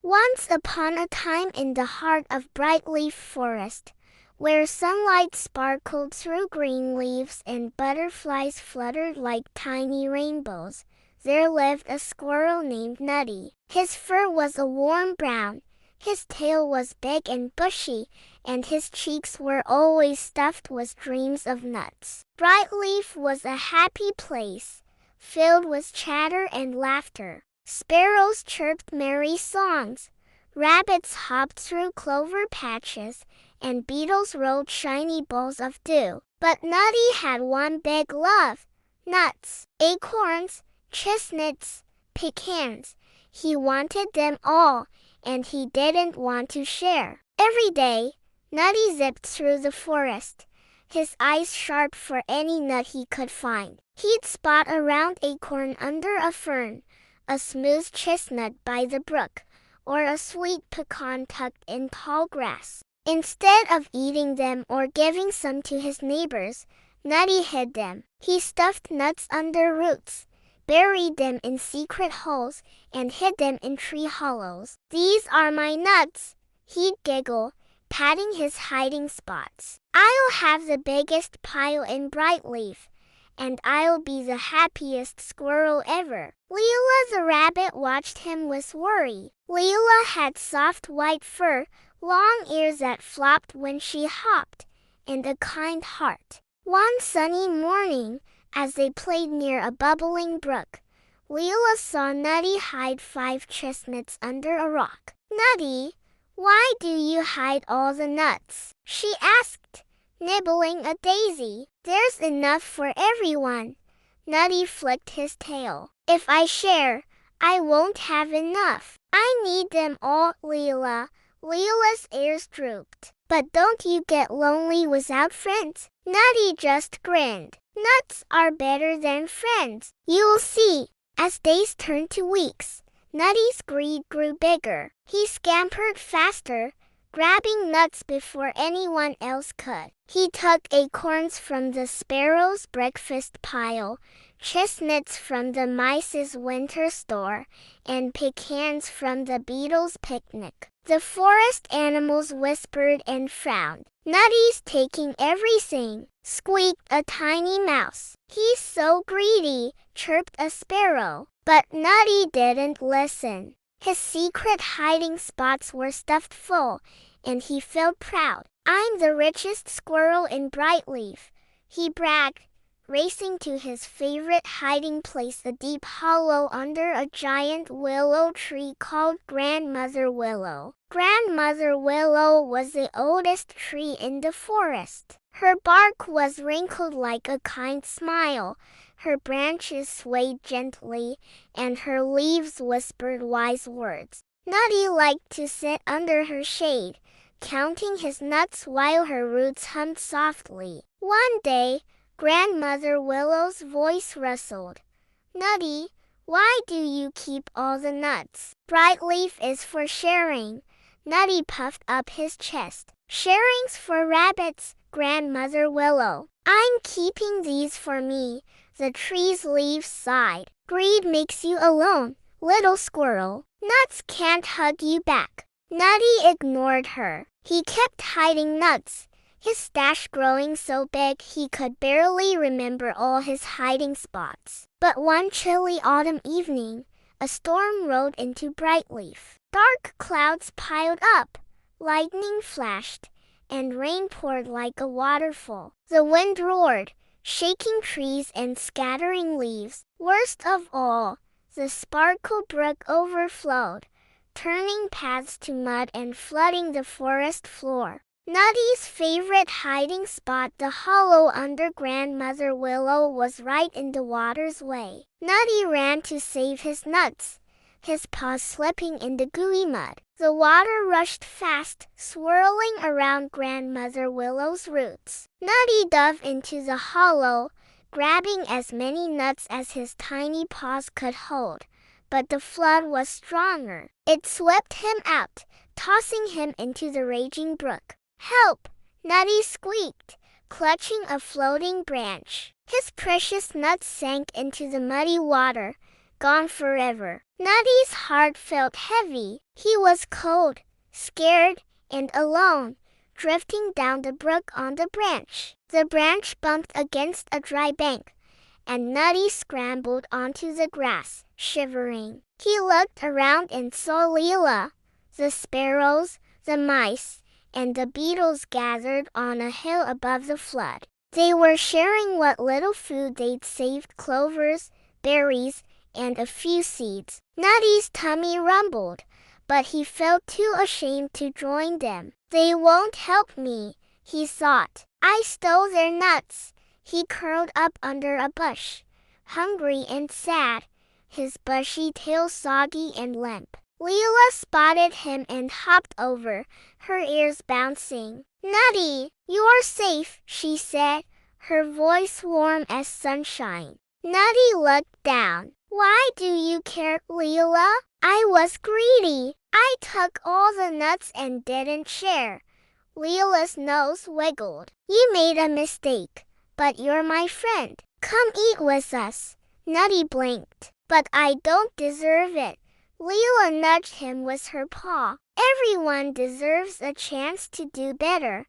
Once upon a time in the heart of Brightleaf Forest, where sunlight sparkled through green leaves and butterflies fluttered like tiny rainbows, there lived a squirrel named Nutty. His fur was a warm brown, his tail was big and bushy, and his cheeks were always stuffed with dreams of nuts. Brightleaf was a happy place, filled with chatter and laughter. Sparrows chirped merry songs, rabbits hopped through clover patches, and beetles rolled shiny balls of dew. But Nutty had one big love: nuts, acorns, chestnuts, pecans. He wanted them all, and he didn't want to share. Every day, Nutty zipped through the forest, his eyes sharp for any nut he could find. He'd spot a round acorn under a fern, a smooth chestnut by the brook, or a sweet pecan tucked in tall grass. Instead of eating them or giving some to his neighbors, Nutty hid them. He stuffed nuts under roots, buried them in secret holes, and hid them in tree hollows. "These are my nuts," he'd giggle, patting his hiding spots. "I'll have the biggest pile in Brightleaf, and I'll be the happiest squirrel ever." Leela the rabbit watched him with worry. Leela had soft white fur, long ears that flopped when she hopped, and a kind heart. One sunny morning, as they played near a bubbling brook, Leela saw Nutty hide 5 chestnuts under a rock. "Nutty, why do you hide all the nuts?" she asked, nibbling a daisy. "There's enough for everyone." Nutty flicked his tail. "If I share, I won't have enough. I need them all, Leela." Leela's ears drooped. "But don't you get lonely without friends?" Nutty just grinned. "Nuts are better than friends. You'll see." As days turned to weeks, Nutty's greed grew bigger. He scampered faster, grabbing nuts before anyone else could. He took acorns from the sparrow's breakfast pile, chestnuts from the mice's winter store, and pecans from the beetle's picnic. The forest animals whispered and frowned. "Nutty's taking everything," squeaked a tiny mouse. "He's so greedy," chirped a sparrow. But Nutty didn't listen. His secret hiding spots were stuffed full, and he felt proud. "I'm the richest squirrel in Brightleaf," he bragged, racing to his favorite hiding place, a deep hollow under a giant willow tree called Grandmother Willow. Grandmother Willow was the oldest tree in the forest. Her bark was wrinkled like a kind smile, her branches swayed gently, and her leaves whispered wise words. Nutty liked to sit under her shade, counting his nuts while her roots hummed softly. One day, Grandmother Willow's voice rustled. "Nutty, why do you keep all the nuts?" "Brightleaf is for sharing." Nutty puffed up his chest. "Sharing's for rabbits, Grandmother Willow." "I'm keeping these for me," the tree's leaves sighed. "Greed makes you alone, little squirrel. Nuts can't hug you back." Nutty ignored her. He kept hiding nuts, his stash growing so big he could barely remember all his hiding spots. But one chilly autumn evening, a storm rolled into Brightleaf. Dark clouds piled up, lightning flashed, and rain poured like a waterfall. The wind roared, shaking trees and scattering leaves. Worst of all, the Sparkle Brook overflowed, turning paths to mud and flooding the forest floor. Nutty's favorite hiding spot, the hollow under Grandmother Willow, was right in the water's way. Nutty ran to save his nuts, his paws slipping in the gooey mud. The water rushed fast, swirling around Grandmother Willow's roots. Nutty dove into the hollow, grabbing as many nuts as his tiny paws could hold. But the flood was stronger. It swept him out, tossing him into the raging brook. "Help!" Nutty squeaked, clutching a floating branch. His precious nuts sank into the muddy water, gone forever. Nutty's heart felt heavy. He was cold, scared, and alone, drifting down the brook on the branch. The branch bumped against a dry bank, and Nutty scrambled onto the grass, shivering. He looked around and saw Leela, the sparrows, the mice, and the beetles gathered on a hill above the flood. They were sharing what little food they'd saved: clovers, berries, and a few seeds. Nutty's tummy rumbled, but he felt too ashamed to join them. "They won't help me," he thought. "I stole their nuts." He curled up under a bush, hungry and sad, his bushy tail soggy and limp. Leela spotted him and hopped over, her ears bouncing. "Nutty, you're safe," she said, her voice warm as sunshine. Nutty looked down. "Why do you care, Leela?" "I was greedy. I took all the nuts and didn't share." Leela's nose wiggled. "You made a mistake, but you're my friend. Come eat with us." Nutty blinked. "But I don't deserve it." Leela nudged him with her paw. "Everyone deserves a chance to do better."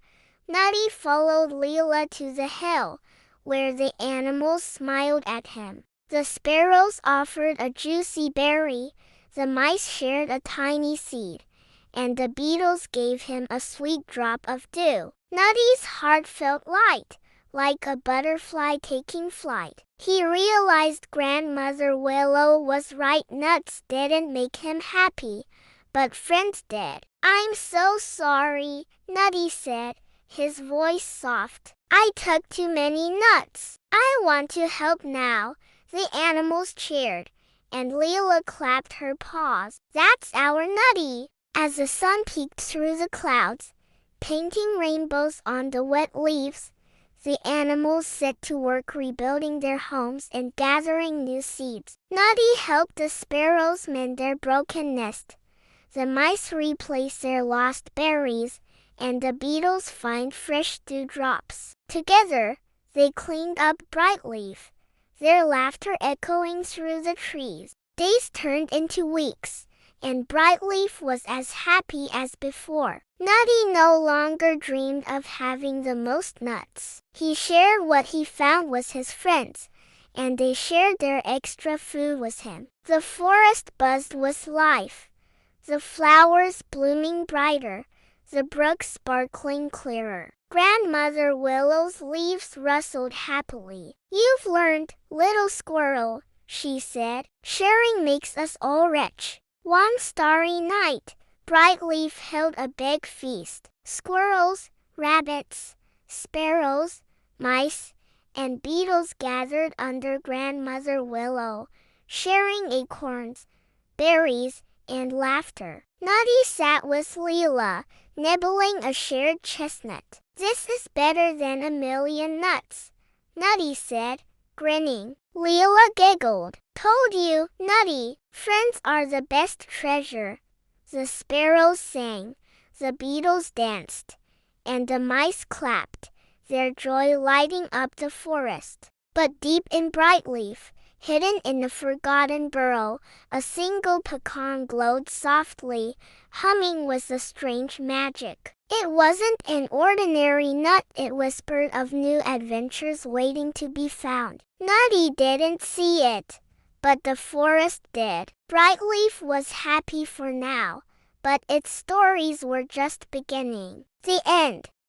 Nutty followed Leela to the hill, where the animals smiled at him. The sparrows offered a juicy berry, the mice shared a tiny seed, and the beetles gave him a sweet drop of dew. Nutty's heart felt light, like a butterfly taking flight. He realized Grandmother Willow was right. Nuts didn't make him happy, but friends did. "I'm so sorry," Nutty said, his voice soft. "I took too many nuts. I want to help now." The animals cheered, and Leela clapped her paws. "That's our Nutty." As the sun peeked through the clouds, painting rainbows on the wet leaves, the animals set to work rebuilding their homes and gathering new seeds. Nutty helped the sparrows mend their broken nest, the mice replace their lost berries, and the beetles find fresh dewdrops. Together, they cleaned up Brightleaf, their laughter echoing through the trees. Days turned into weeks, and Brightleaf was as happy as before. Nutty no longer dreamed of having the most nuts. He shared what he found with his friends, and they shared their extra food with him. The forest buzzed with life, the flowers blooming brighter, the brook sparkling clearer. Grandmother Willow's leaves rustled happily. "You've learned, little squirrel," she said. "Sharing makes us all rich." One starry night, Brightleaf held a big feast. Squirrels, rabbits, sparrows, mice, and beetles gathered under Grandmother Willow, sharing acorns, berries, and laughter. Nutty sat with Leela, nibbling a shared chestnut. "This is better than a million nuts," Nutty said, grinning. Leela giggled. "Told you, Nutty, friends are the best treasure." The sparrows sang, the beetles danced, and the mice clapped, their joy lighting up the forest. But deep in Brightleaf, hidden in a forgotten burrow, a single pecan glowed softly, humming with a strange magic. It wasn't an ordinary nut. It whispered of new adventures waiting to be found. Nutty didn't see it, but the forest did. Brightleaf was happy for now, but its stories were just beginning. The end.